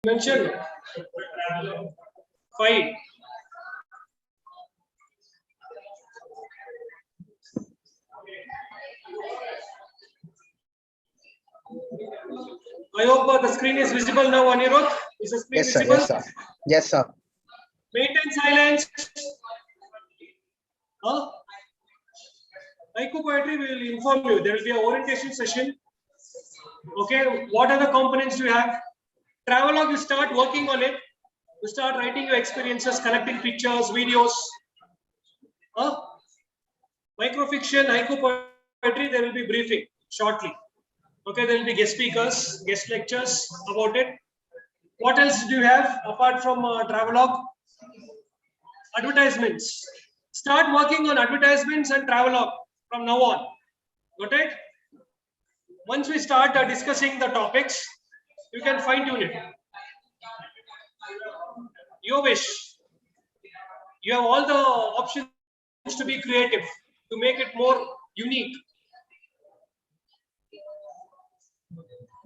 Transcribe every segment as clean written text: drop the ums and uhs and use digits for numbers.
mentioned 5. I hope the screen is visible now, Anirudh. Is the screen visible? Yes, sir. Yes, sir. Maintain silence. Haiku poetry will inform you. There will be an orientation session. Okay, what are the components you have? Travelogue, you start working on it. You start writing your experiences, collecting pictures, videos. Microfiction, haiku poetry, there will be briefing shortly. Okay, there will be guest speakers, guest lectures about it. What else do you have apart from travelogue? Advertisements. Start working on advertisements and travelogue from now on. Got it? Once we start discussing the topics, you can fine tune it. Your wish. You have all the options to be creative, to make it more unique.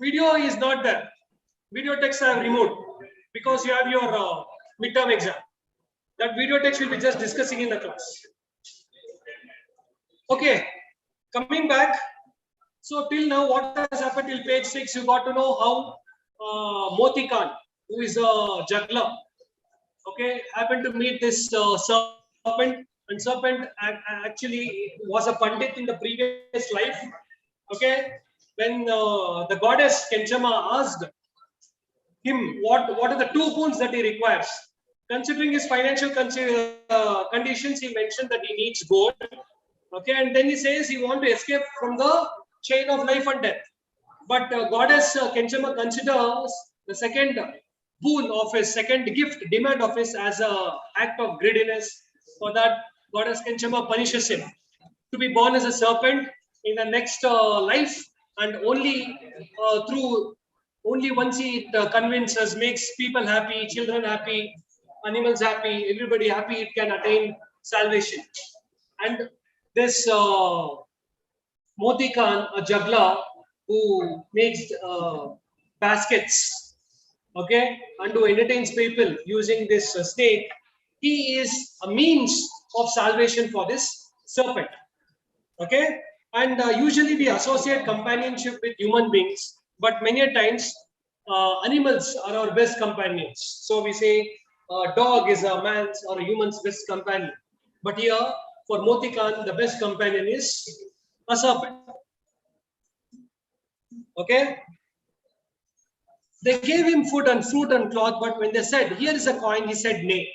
Video is not there. Video text I have removed because you have your midterm exam. That video text will be just discussing in the class. Okay, coming back. So till now, what has happened till page 6? You got to know how Moti Khan, who is a juggler, okay, happened to meet this serpent, and serpent actually was a pandit in the previous life. Okay, when the goddess Kenchama asked him what are the 2 boons that he requires. Considering his financial conditions, he mentioned that he needs gold. Okay, and then he says he wants to escape from the chain of life and death. But goddess Kenchama considers the second boon of his, second gift, demand of his, as an act of greediness. For that, goddess Kenchama punishes him to be born as a serpent in the next life, and only once he convinces, makes people happy, children happy, animals happy, everybody happy, it can attain salvation. And this Moti Khan, a juggler who makes baskets, okay, and who entertains people using this snake, he is a means of salvation for this serpent. Okay, and usually we associate companionship with human beings, but many a times animals are our best companions. So we say a dog is a man's or a human's best companion. But here, for Moti Khan, the best companion is a serpent. Okay? They gave him food and fruit and cloth, but when they said, "Here is a coin," he said, "Nay."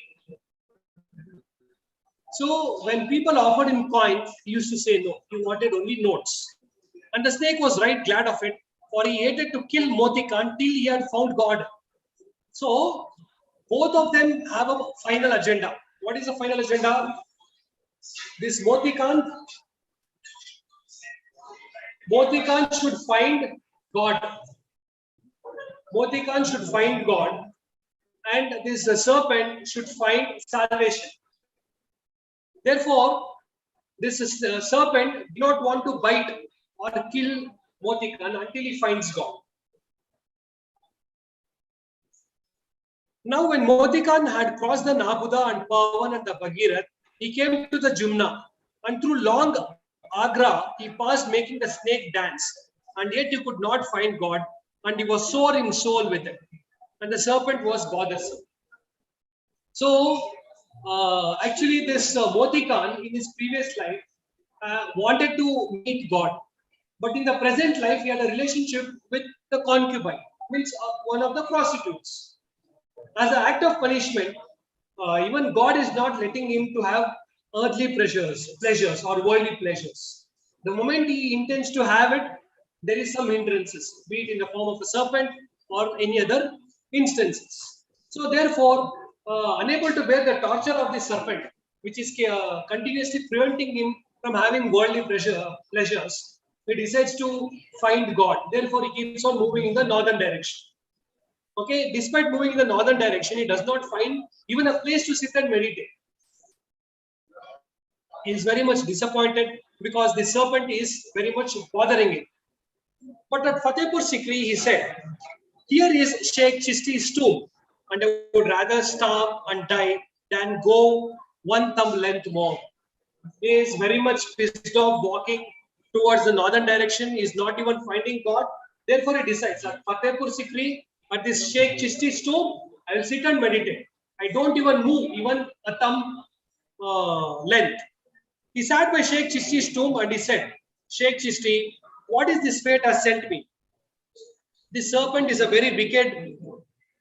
So when people offered him coins, he used to say no. He wanted only notes. And the snake was right glad of it, for he hated to kill Moti Khan till he had found God. So both of them have a final agenda. What is the final agenda? This Moti Khan should find God. Moti Khan should find God, and this serpent should find salvation. Therefore, this serpent did not want to bite or kill Moti Khan until he finds God. Now, when Moti Khan had crossed the Nabuda and Pavan and the Bhagirath, he came to the Jumna, and through long Agra, he passed making the snake dance, and yet he could not find God, and he was sore in soul with it, and the serpent was bothersome. So, actually, this Moti Khan in his previous life wanted to meet God, but in the present life, he had a relationship with the concubine, means one of the prostitutes. As an act of punishment, even God is not letting him to have earthly pleasures or worldly pleasures. The moment he intends to have it, there is some hindrances, be it in the form of a serpent or any other instances. So therefore, unable to bear the torture of the serpent, which is continuously preventing him from having worldly pleasures, he decides to find God. Therefore, he keeps on moving in the northern direction. Okay, despite moving in the northern direction, he does not find even a place to sit and meditate. He is very much disappointed because the serpent is very much bothering him. But at Fatehpur Sikri, he said, Here is Sheikh Chisti's tomb, and I would rather starve and die than go one thumb length more. He is very much pissed off walking towards the northern direction. He is not even finding God. Therefore, he decides at Fatehpur Sikri, at this Sheikh Chisti's tomb, I will sit and meditate. I don't even move, even a thumb length. He sat by Sheikh Chisti's tomb and he said, Sheikh Chisti, what is this fate has sent me? This serpent is a very wicked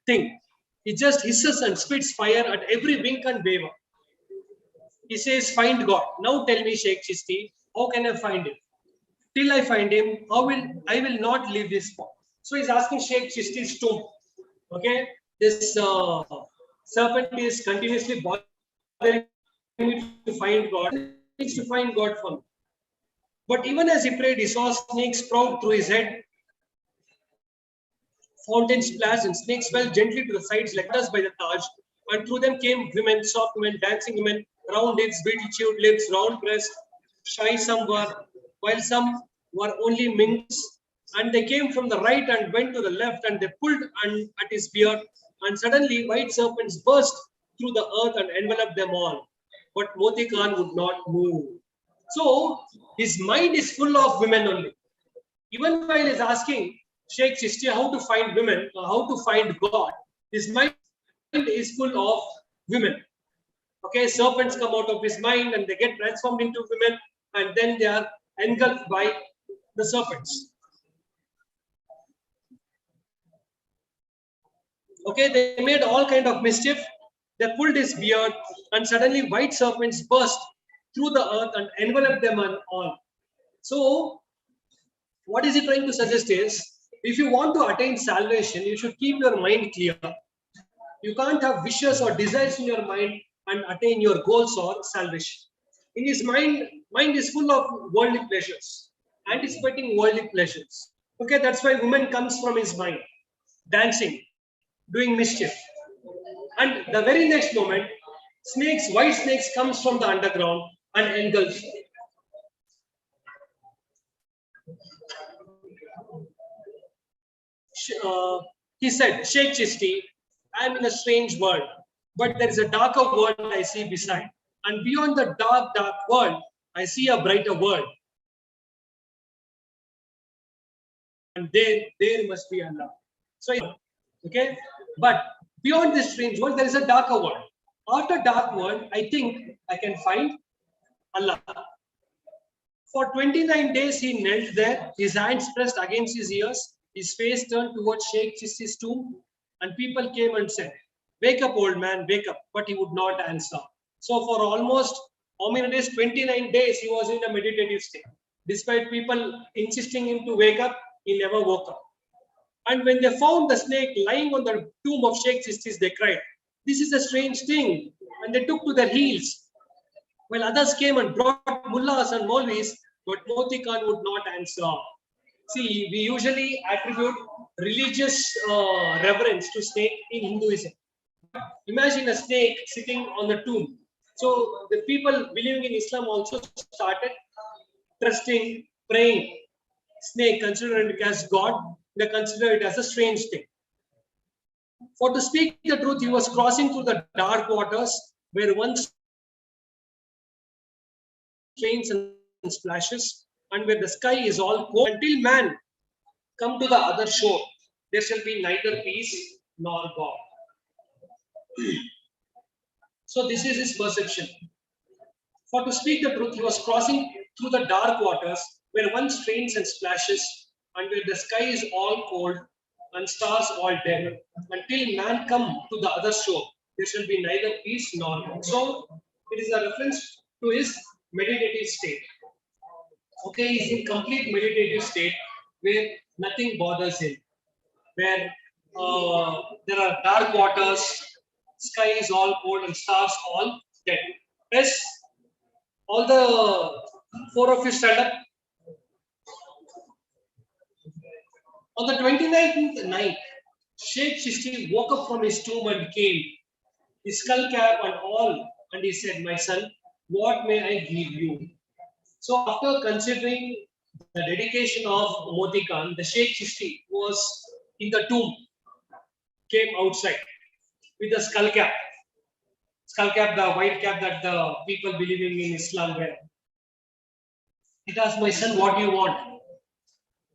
thing. He just hisses and spits fire at every wink and waver. He says, find God. Now tell me, Sheikh Chisti, how can I find him? Till I find him, I will not leave this spot. So he's asking Sheikh Chisti's tomb. Okay, this serpent is continuously bothering me to find God. He needs to find God for me. But even as he prayed, he saw snakes sprout through his head. Fountains splashed and snakes fell gently to the sides like us by the Taj. And through them came women, soft women, dancing women, round heads, beetle-chewed lips, round breasts, shy some were, while some were only minks. And they came from the right and went to the left, and they pulled at his beard. And suddenly white serpents burst through the earth and enveloped them all. But Moti Khan would not move. So his mind is full of women only. Even while he's asking Sheikh Chisti how to find women, how to find God, his mind is full of women. Okay, serpents come out of his mind and they get transformed into women, and then they are engulfed by the serpents. Okay, they made all kind of mischief. They pulled his beard, and suddenly white serpents burst through the earth and enveloped them and all. So, what is he trying to suggest is, if you want to attain salvation, you should keep your mind clear. You can't have wishes or desires in your mind and attain your goals or salvation. In his mind is full of worldly pleasures, anticipating worldly pleasures. Okay, that's why woman comes from his mind, dancing, doing mischief. And the very next moment, white snakes comes from the underground and engulfs. He said, Sheikh Chisti, I am in a strange world, but there is a darker world I see beside. And beyond the dark, dark world, I see a brighter world. And there must be Allah. So, okay, but beyond this strange world, there is a darker world. After dark world, I think I can find Allah. For 29 days, he knelt there, his hands pressed against his ears, his face turned towards Sheikh Chisti's tomb, and people came and said, wake up, old man, wake up. But he would not answer. So for almost, how many days? 29 days, he was in a meditative state. Despite people insisting him to wake up, he never woke up. And when they found the snake lying on the tomb of Sheikh Chisti's, they cried, this is a strange thing. And they took to their heels. While others came and brought mullahs and maulvis, but Moti Khan would not answer. See, we usually attribute religious reverence to snake in Hinduism. Imagine a snake sitting on the tomb. So the people believing in Islam also started trusting, praying. Snake, consider it as God, they consider it as a strange thing. For to speak the truth, he was crossing through the dark waters where once rains and splashes, and where the sky is all cold. Until man come to the other shore, there shall be neither peace nor God. So this is his perception. For to speak the truth, he was crossing through the dark waters where once rains and splashes, and where the sky is all cold and stars all dead. Until man come to the other shore, there shall be neither peace nor God. So it is a reference to his meditative state. Okay, he's in complete meditative state where nothing bothers him, where there are dark waters, sky is all cold, and stars all dead. Yes, all the four of you stand up. On the 29th night, Sheikh Chisti woke up from his tomb and came, his skull cap and all, and he said, my son, what may I give you? So after considering the dedication of Moti Khan, the Sheikh Chisti was in the tomb came outside with a skull cap. Skull cap, the white cap that the people believing in Islam wear. It asked, my son, what do you want?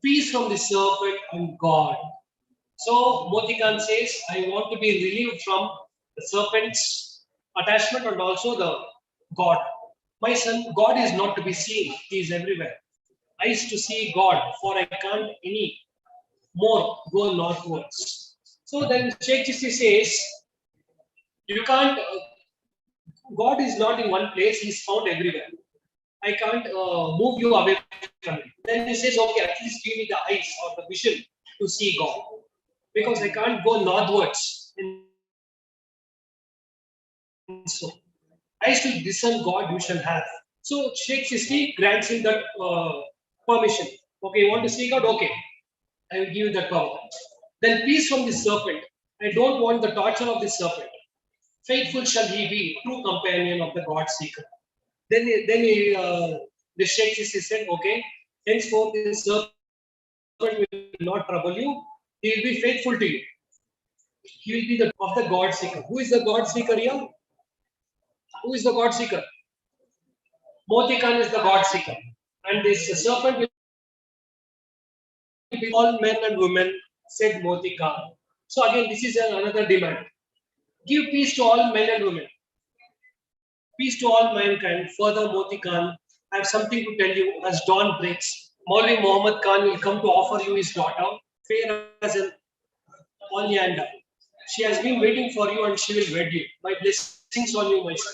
Peace from the serpent and God. So Moti Khan says, I want to be relieved from the serpent's attachment and also the God. My son, God is not to be seen. He is everywhere. I used to see God, for I can't any more go northwards. So then Sheikh Chisti says, you can't, God is not in one place, He is found everywhere. I can't move you away from it. Then he says, okay, at least give me the eyes or the vision to see God. Because I can't go northwards. So I used to discern God you shall have. So Sheikh Chisti grants him that permission. Okay, you want to see God? Okay, I will give you that power. Then peace from the serpent. I don't want the torture of the serpent. Faithful shall he be, true companion of the God seeker. Then the Sheikh Chisti said, okay, henceforth the serpent will not trouble you. He will be faithful to you. He will be of the God seeker. Who is the God seeker here? Who is the God seeker? Moti Khan is the God seeker. And this serpent will be all men and women, said Moti Khan. So again, this is another demand. Give peace to all men and women. Peace to all mankind. Further, Moti Khan, I have something to tell you as dawn breaks. Maulvi Muhammad Khan will come to offer you his daughter, fair as an oleander. She has been waiting for you and she will wed you. My blessings on you, my son.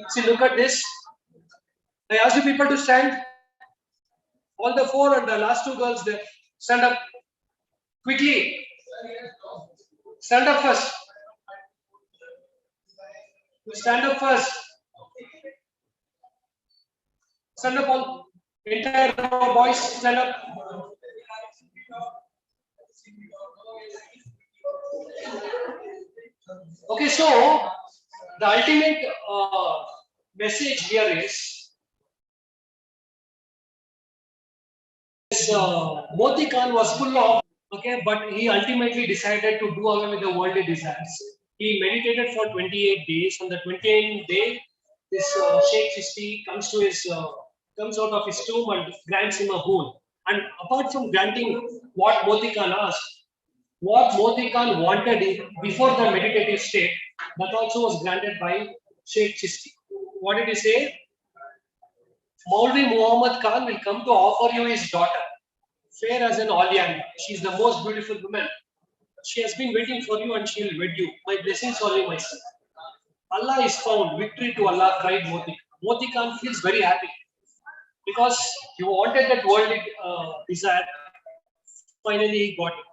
See, look at this. I ask you people to stand. All the four and the last two girls there. Stand up. Quickly. Stand up first. Stand up first. Stand up all. Entire boys, stand up. Okay, so the ultimate message here is Moti Khan was full of, okay, but he ultimately decided to do away with the worldly desires. He meditated for 28 days. On the 28th day, this Sheikh Chisti comes to his comes out of his tomb and grants him a boon. And apart from granting what Moti Khan asked, what Moti Khan wanted before the meditative state, that also was granted by Sheikh Chisti. What did he say? Maulvi Muhammad Khan will come to offer you his daughter, fair as an oleander. She is the most beautiful woman. She has been waiting for you and she will wed you. My blessings on you, my son. Allah is found. Victory to Allah, cried Moti Khan. Moti Khan feels very happy because he wanted that worldly desire. Finally, he got it.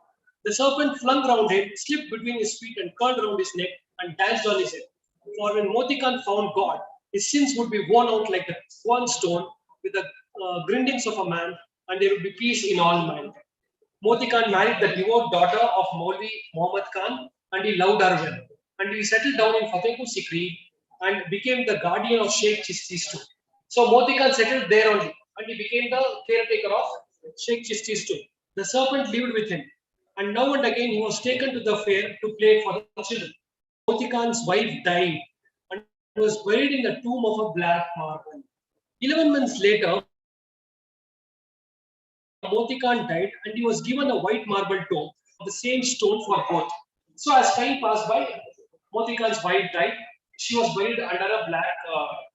The serpent flung round him, slipped between his feet, and curled round his neck and danced on his head. For when Moti Khan found God, his sins would be worn out like the one stone with the grindings of a man, and there would be peace in all mankind. Moti Khan married the devout daughter of Maulvi Muhammad Khan, and he loved her well. And he settled down in Fatehpur Sikri and became the guardian of Sheikh Chisti's tomb. So Moti Khan settled there only, and he became the caretaker of Sheikh Chisti's tomb. The serpent lived with him, and now and again he was taken to the fair to play for the children. Moti Khan's wife died and was buried in the tomb of a black marble. 11 months later, Moti Khan died and he was given a white marble tomb of the same stone for both. So as time passed by, Moti Khan's wife died. She was buried under a black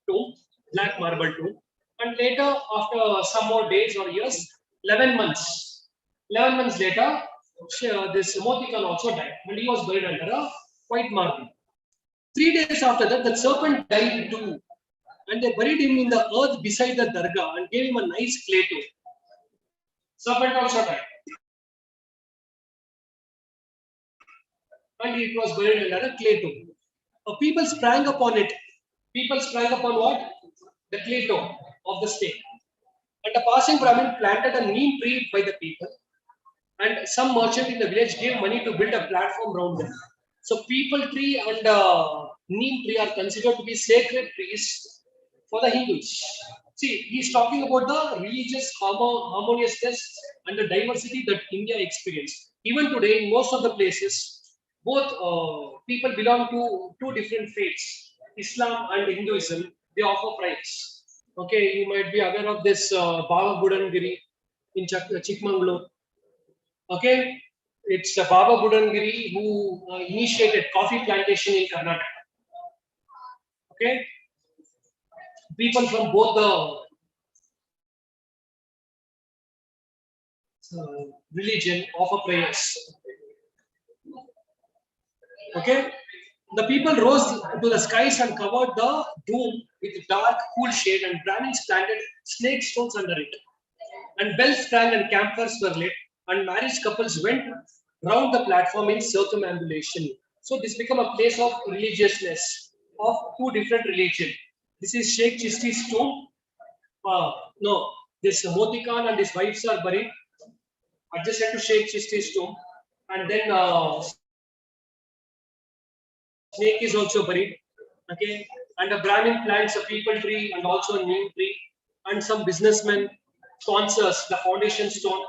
tomb, black marble tomb. And later, after some more days or years, 11 months later, this Moti Khan also died, and he was buried under a white marble. 3 days after that, the serpent died too, and they buried him in the earth beside the dargah and gave him a nice clay tomb. Serpent also died, and it was buried under a clay tomb. People sprang upon it. People sprang upon what? The clay tomb of the snake. And a passing Brahmin planted a neem tree by the people. And some merchant in the village gave money to build a platform around them. So people tree and neem tree are considered to be sacred trees for the Hindus. See, he's talking about the religious harmoniousness and the diversity that India experienced. Even today, in most of the places, both people belong to two different faiths, Islam and Hinduism. They offer prayers. Okay, you might be aware of this Baba Budangiri in Chikmagalur. Okay, it's Baba Budangiri who initiated coffee plantation in Karnataka. Okay, people from both the religion offer prayers. Okay, the people rose to the skies and covered the dome with dark, cool shade, and Brahmins planted snake stones under it. And bells rang and campfires were lit, and married couples went round the platform in circumambulation. So this became a place of religiousness of two different religions. This is Sheikh Chisti's tomb. No, this Moti Khan and his wives are buried adjacent to Sheikh Chisti's tomb, and then snake is also buried. Okay, and a Brahmin plants a people tree and also a neem tree, and some businessmen sponsors the foundation stone,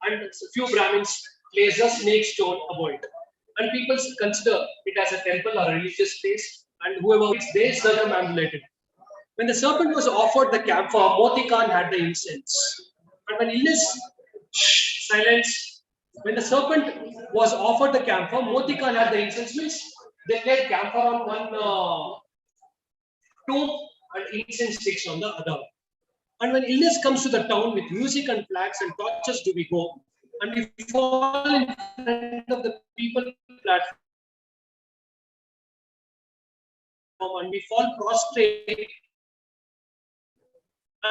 and a few Brahmins place a snake stone above it. And people consider it as a temple or a religious place, and whoever it's they circumambulated. When the serpent was offered the camphor, Moti Khan had the incense. And when illness, silence. When the serpent was offered the camphor, Moti Khan had the incense. Means they laid camphor on one tomb and incense sticks on the other. And when illness comes to the town with music and flags and torches do we go, and we fall in front of the people platform and we fall prostrate,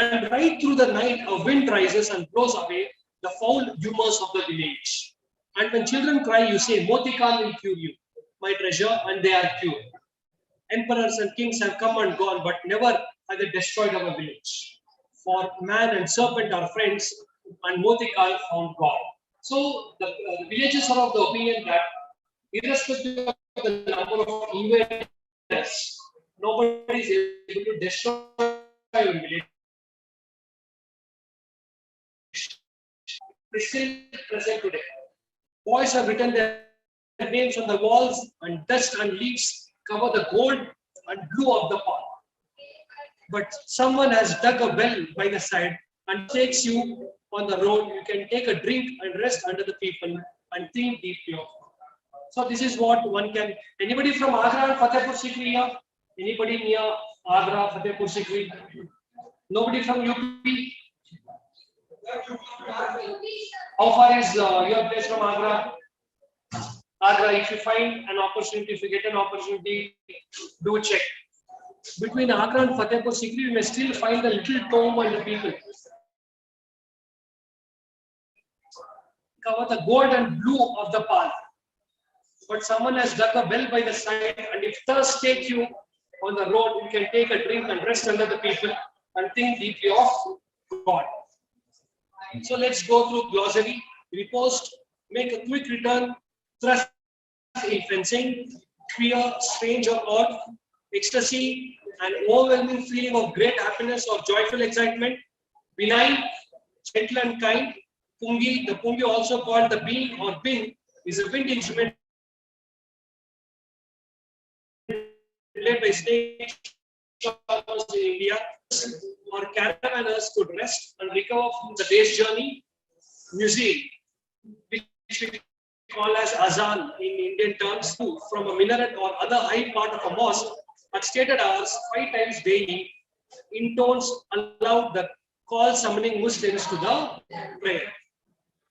and right through the night a wind rises and blows away the foul humors of the village. And when children cry, you say, Moti Khan will cure you, my treasure, and they are cured. Emperors and kings have come and gone, but never have they destroyed our village. For man and serpent are friends, and Moti Khan found God. So the villagers are of the opinion that irrespective of the number of invaders, nobody is able to destroy your village. It's still present today. Boys have written their names on the walls, and dust and leaves cover the gold and blue of the path. But someone has dug a well by the side and takes you on the road. You can take a drink and rest under the people and think deeply of. So this is what one can. Anybody from Agra and Fatehpur Sikri here? Anybody near Agra, Fatehpur Sikri? Nobody from UP? How far is your place from Agra? Agra, if you find an opportunity, if you get an opportunity, do check. Between Agra and Fatehpur Sikri, you may still find the little tomb and the people. Cover the gold and blue of the path. But someone has dug a well by the side, and if thirst take you on the road, you can take a drink and rest under the people and think deeply of God. So let's go through glossary. Riposte, make a quick return, thrust in fencing, queer, strange or odd, ecstasy, an overwhelming feeling of great happiness or joyful excitement, benign, gentle and kind. Pungi, the pungi also called the bean or bin, is a wind instrument played by snake in India. Or caravanners could rest and recover from the day's journey. Museum, which we call as azan in Indian terms, from a minaret or other high part of a mosque at stated hours 5 times daily, in tones allowed the call summoning Muslims to the prayer.